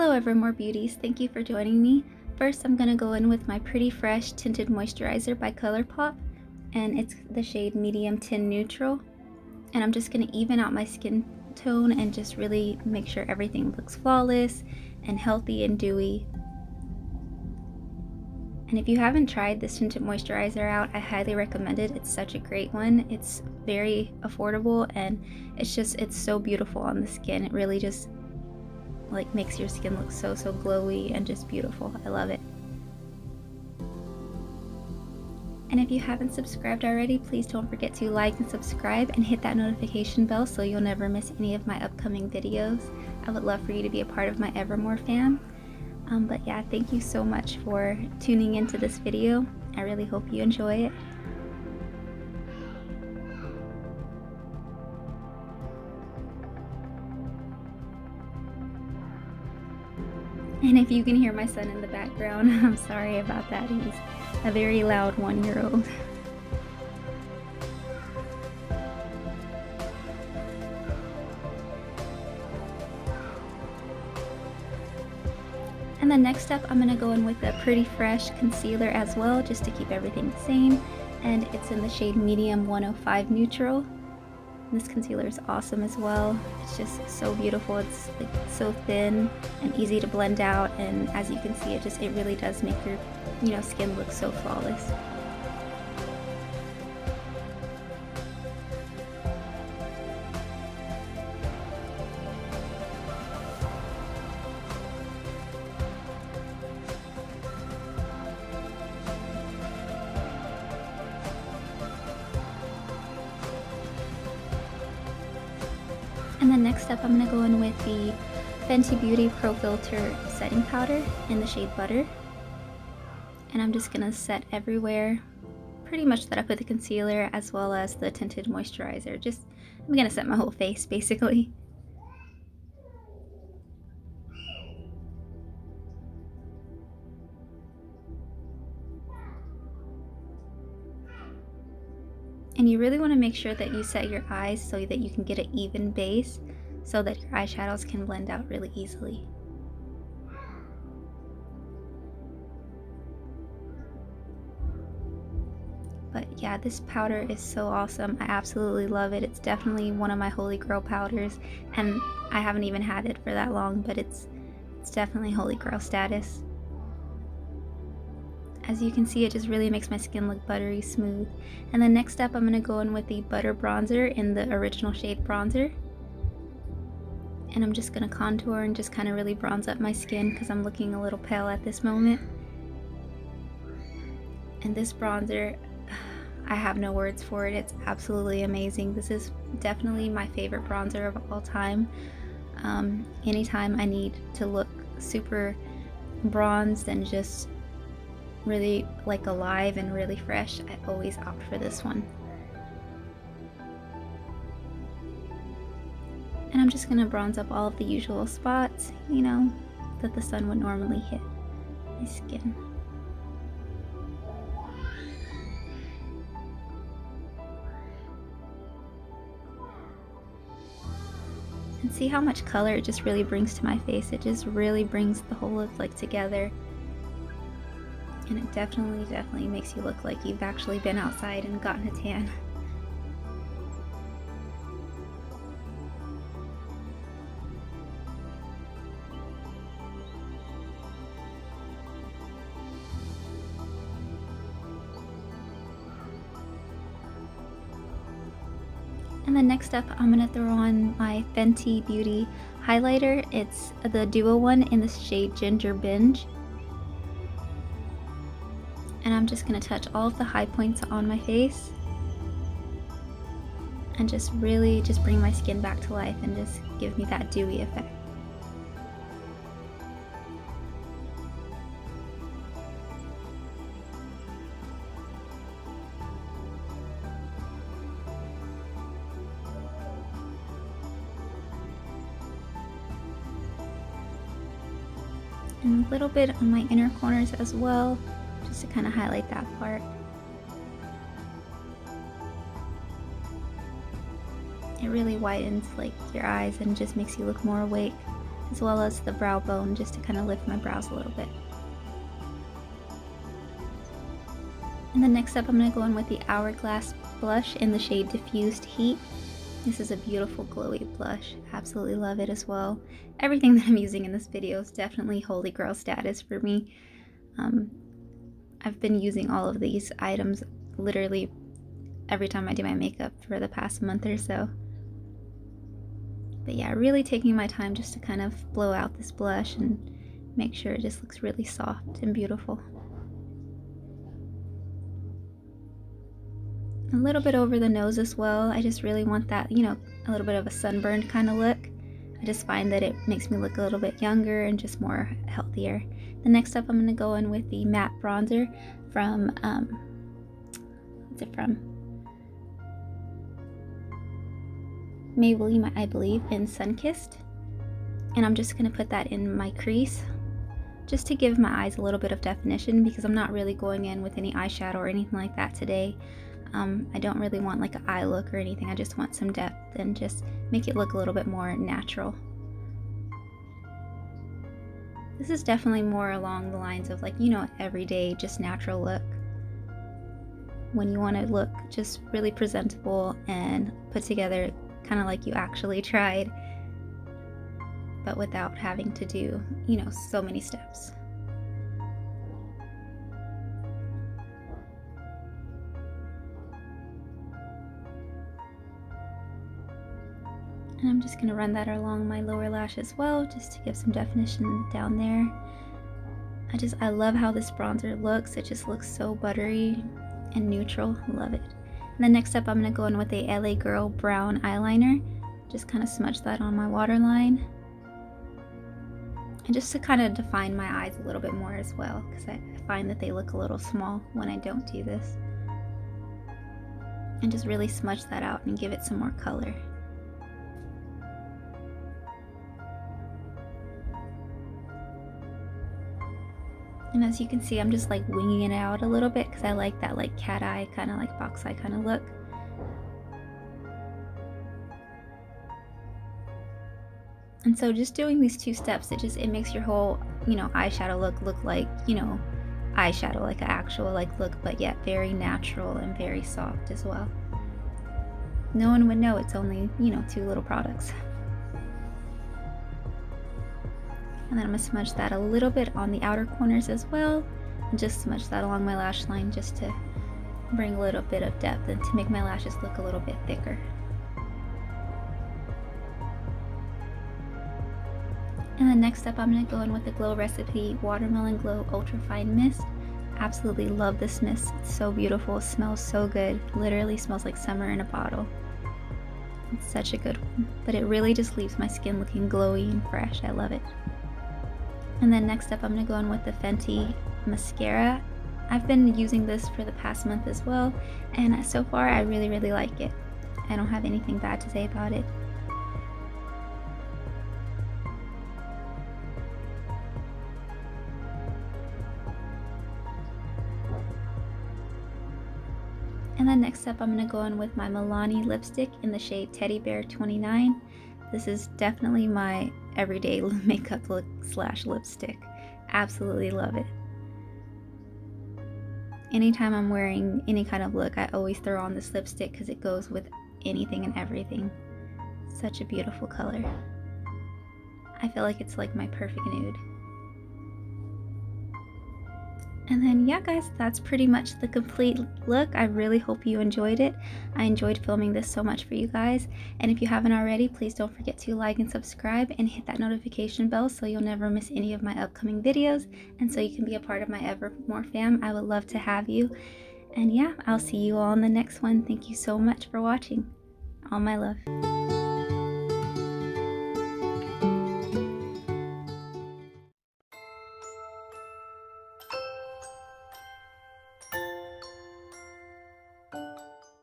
Hello Evermore Beauties, thank you for joining me. First I'm going to go in with my Pretty Fresh Tinted Moisturizer by Colourpop, and it's the shade Medium Tin Neutral. And I'm just going to even out my skin tone and just really make sure everything looks flawless and healthy and dewy. And if you haven't tried this tinted moisturizer out, I highly recommend it. It's such a great one. It's very affordable and it's so beautiful on the skin. It really just like makes your skin look so glowy and just beautiful. I love it. And if you haven't subscribed already, please don't forget to like and subscribe and hit that notification bell so you'll never miss any of my upcoming videos. I would love for you to be a part of my Evermore fam. But yeah, thank you so much for tuning into this video. I really hope you enjoy it. And if you can hear my son in the background, I'm sorry about that. He's a very loud 1-year-old. And then next up, I'm going to go in with a Pretty Fresh concealer as well, just to keep everything the same. And it's in the shade Medium 105 Neutral. This concealer is awesome as well. It's just so beautiful. It's like so thin and easy to blend out, and as you can see, it really does make your skin look so flawless. And then next up, I'm going to go in with the Fenty Beauty Pro Filter Setting Powder in the shade Butter. And I'm just going to set everywhere, pretty much that up with the concealer as well as the tinted moisturizer. I'm going to set my whole face basically. And you really want to make sure that you set your eyes so that you can get an even base so that your eyeshadows can blend out really easily. But yeah, this powder is so awesome. I absolutely love it. It's definitely one of my holy grail powders, and I haven't even had it for that long, but it's definitely holy grail status. As you can see, it just really makes my skin look buttery smooth. And then next up, I'm going to go in with the Butter Bronzer in the original shade Bronzer. And I'm just going to contour and just kind of really bronze up my skin because I'm looking a little pale at this moment. And this bronzer, I have no words for it. It's absolutely amazing. This is definitely my favorite bronzer of all time. Anytime I need to look super bronzed and just really like alive and really fresh, I always opt for this one. And I'm just gonna bronze up all of the usual spots, that the sun would normally hit my skin. And see how much color it just really brings to my face. It just really brings the whole look like together. And it definitely makes you look like you've actually been outside and gotten a tan. And then next up, I'm going to throw on my Fenty Beauty highlighter. It's the duo one in the shade Ginger Binge. And I'm just going to touch all of the high points on my face and just really bring my skin back to life and just give me that dewy effect. And a little bit on my inner corners as well, just to kind of highlight that part. It really widens like your eyes and just makes you look more awake. as well as the brow bone, just to kind of lift my brows a little bit. And then next up, I'm going to go in with the HourGlass blush in the shade Diffused Heat. This is a beautiful glowy blush. Absolutely love it as well. Everything that I'm using in this video is definitely holy grail status for me. I've been using all of these items literally every time I do my makeup for the past month or so. But yeah, really taking my time just to kind of blow out this blush and make sure it just looks really soft and beautiful. A little bit over the nose as well. I just really want that, you know, a little bit of a sunburned kind of look. I just find that it makes me look a little bit younger and just more healthier. The next up, I'm going to go in with the matte bronzer from, what's it from? Maybelline, I believe, in Sunkissed. And I'm just going to put that in my crease just to give my eyes a little bit of definition, because I'm not really going in with any eyeshadow or anything like that today. I don't really want like an eye look or anything. I just want some depth and just make it look a little bit more natural. This is definitely more along the lines of like, you know, everyday, just natural look. When you want to look just really presentable and put together, kind of like you actually tried, but without having to do, you know, so many steps. And I'm just going to run that along my lower lash as well, just to give some definition down there. I love how this bronzer looks. It just looks so buttery and neutral. Love it. And then next up, I'm going to go in with a LA Girl brown eyeliner. Just kind of smudge that on my waterline. And just to kind of define my eyes a little bit more as well, because I find that they look a little small when I don't do this. And just really smudge that out and give it some more color. And as you can see, I'm just like winging it out a little bit because I like that like cat eye, kind of like box eye kind of look. And so just doing these two steps, it makes your whole, you know, eyeshadow look like, you know, eyeshadow, like an actual like look, but yet very natural and very soft as well. No one would know it's only, you know, two little products. And then I'm going to smudge that a little bit on the outer corners as well, and just smudge that along my lash line just to bring a little bit of depth and to make my lashes look a little bit thicker. And then next up, I'm going to go in with the Glow Recipe Watermelon Glow Ultra Fine Mist. Absolutely love this mist. It's so beautiful. It smells so good. Literally smells like summer in a bottle. It's such a good one. But it really just leaves my skin looking glowy and fresh. I love it. And then next up, I'm going to go in with the Fenty Mascara. I've been using this for the past month as well, and so far I really like it. I don't have anything bad to say about it. And then next up, I'm going to go in with my Milani lipstick in the shade Teddy Bear 29. This is definitely my everyday makeup look / lipstick. Absolutely love it. Anytime I'm wearing any kind of look, I always throw on this lipstick because it goes with anything and everything. Such a beautiful color. I feel like it's like my perfect nude. And then yeah guys, that's pretty much the complete look. I really hope you enjoyed it. I enjoyed filming this so much for you guys. And if you haven't already, please don't forget to like and subscribe and hit that notification bell so you'll never miss any of my upcoming videos, and so you can be a part of my Evermore fam. I would love to have you. And yeah, I'll see you all in the next one. Thank you so much for watching. All my love.